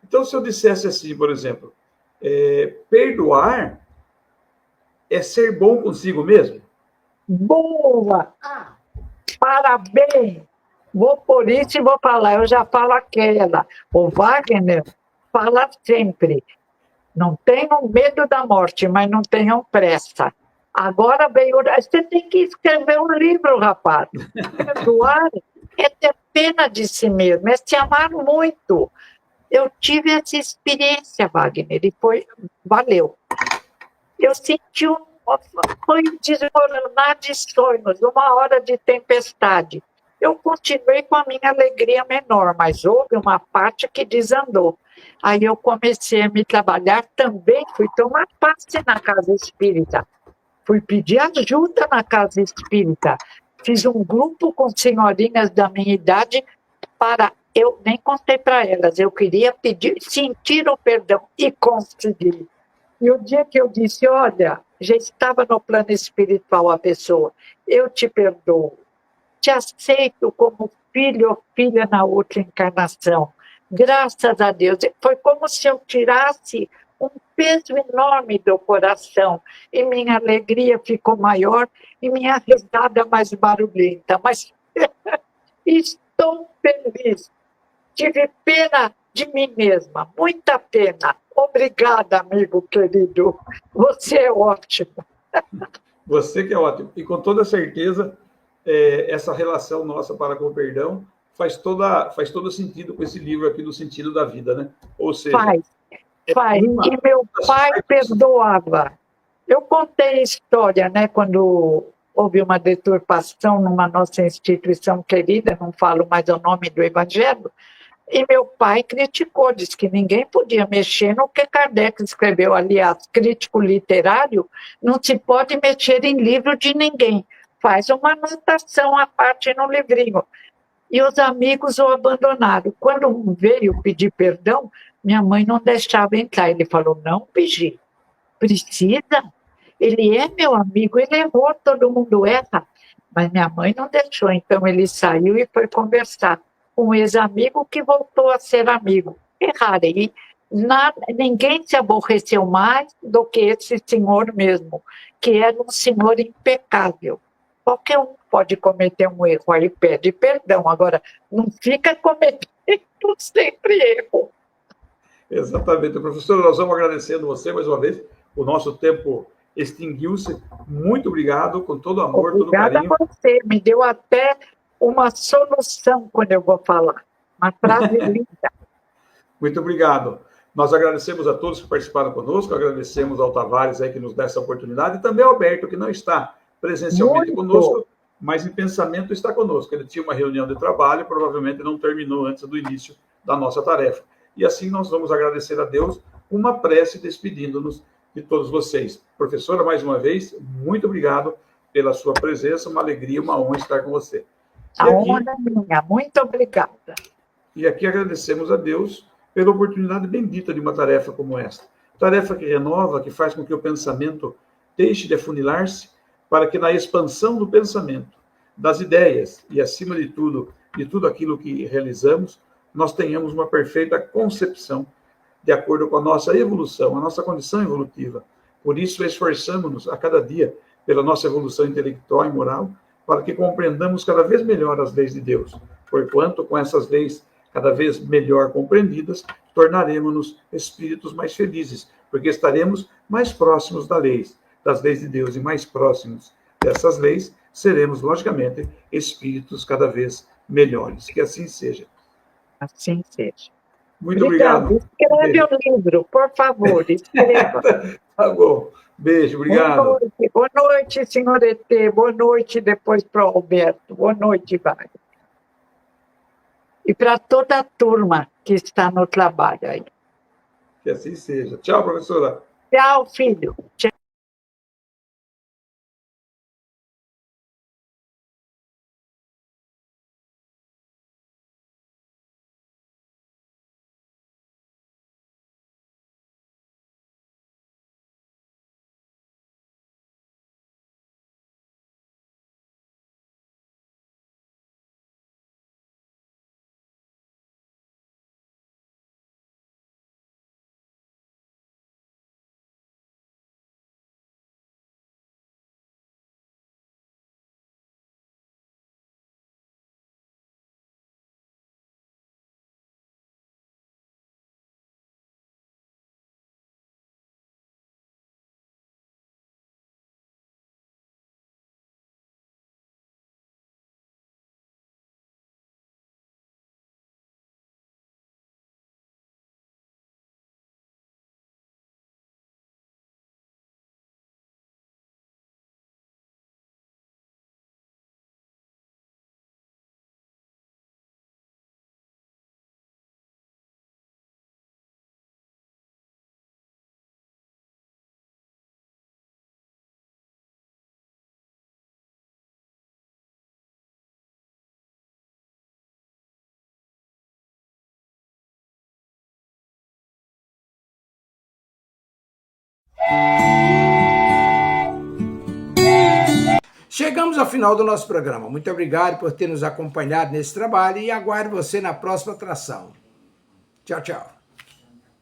Então, se eu dissesse assim, por exemplo, perdoar é ser bom consigo mesmo? Boa! Parabéns! Vou por isso e vou falar. Eu já falo aquela. O Wagner fala sempre. Não tenham medo da morte, mas não tenham pressa. Agora veio. Você tem que escrever um livro, rapaz. Perdoar é ter pena de si mesmo, é se amar muito. Eu tive essa experiência, Wagner, e valeu. Eu senti foi um desmoronar de sonhos, uma hora de tempestade. Eu continuei com a minha alegria menor, mas houve uma parte que desandou. Aí eu comecei a me trabalhar também, fui tomar passe na casa espírita. Fui pedir ajuda na casa espírita. Fiz um grupo com senhorinhas da minha idade para... Eu nem contei para elas, eu queria sentir o perdão e consegui. E o dia que eu disse, olha, já estava no plano espiritual a pessoa, eu te perdoo, te aceito como filho ou filha na outra encarnação. Graças a Deus. Foi como se eu tirasse um peso enorme do coração e minha alegria ficou maior e minha risada mais barulhenta. Mas estou feliz. Tive pena de mim mesma, muita pena. Obrigada, amigo querido. Você é ótimo. Você que é ótimo. E com toda certeza, essa relação nossa para com o perdão faz todo sentido com esse livro aqui do Sentido da Vida, né? Ou seja... Faz. E meu pai perdoava. Eu contei a história, né? Quando houve uma deturpação numa nossa instituição querida, não falo mais o nome do evangelho, e meu pai criticou, disse que ninguém podia mexer no que Kardec escreveu. Aliás, crítico literário não se pode mexer em livro de ninguém. Faz uma anotação à parte no livrinho. E os amigos o abandonaram. Quando veio pedir perdão, minha mãe não deixava entrar. Ele falou, não, Pigi, precisa. Ele é meu amigo, ele errou, todo mundo erra. Mas minha mãe não deixou, então ele saiu e foi conversar com um ex-amigo que voltou a ser amigo. Erraram. E ninguém se aborreceu mais do que esse senhor mesmo, que era um senhor impecável. Qualquer um pode cometer um erro, aí pede perdão. Agora, não fica cometendo sempre erro. Exatamente. Professor, nós vamos agradecendo você mais uma vez. O nosso tempo extinguiu-se. Muito obrigado, com todo amor, todo Obrigada carinho. a você, me deu até uma solução quando eu vou falar. Uma frase linda. Muito obrigado. Nós agradecemos a todos que participaram conosco, agradecemos ao Tavares aí que nos dá essa oportunidade, e também ao Alberto, que não está presencialmente conosco, mas em pensamento está conosco. Ele tinha uma reunião de trabalho, provavelmente não terminou antes do início da nossa tarefa. E assim nós vamos agradecer a Deus, uma prece despedindo-nos de todos vocês. Professora, mais uma vez, muito obrigado pela sua presença, uma alegria, uma honra estar com você. A honra é minha, muito obrigada. E aqui agradecemos a Deus pela oportunidade bendita de uma tarefa como esta. Tarefa que renova, que faz com que o pensamento deixe de afunilar-se, para que na expansão do pensamento, das ideias e, acima de tudo aquilo que realizamos, nós tenhamos uma perfeita concepção de acordo com a nossa evolução, a nossa condição evolutiva. Por isso, esforçamos-nos a cada dia pela nossa evolução intelectual e moral, para que compreendamos cada vez melhor as leis de Deus, porquanto, com essas leis cada vez melhor compreendidas, tornaremos-nos espíritos mais felizes, porque estaremos mais próximos das leis de Deus, e mais próximos dessas leis, seremos, logicamente, espíritos cada vez melhores. Que assim seja. Assim seja. Muito obrigado. Escreve o livro, por favor, escreva. Tá bom. Beijo, obrigado. Boa noite, senhor ET. Boa noite depois para o Alberto. Boa noite, Wagner. E para toda a turma que está no trabalho aí. Que assim seja. Tchau, professora. Tchau, filho. Tchau. Chegamos ao final do nosso programa. Muito obrigado por ter nos acompanhado nesse trabalho e aguardo você na próxima atração. Tchau, tchau.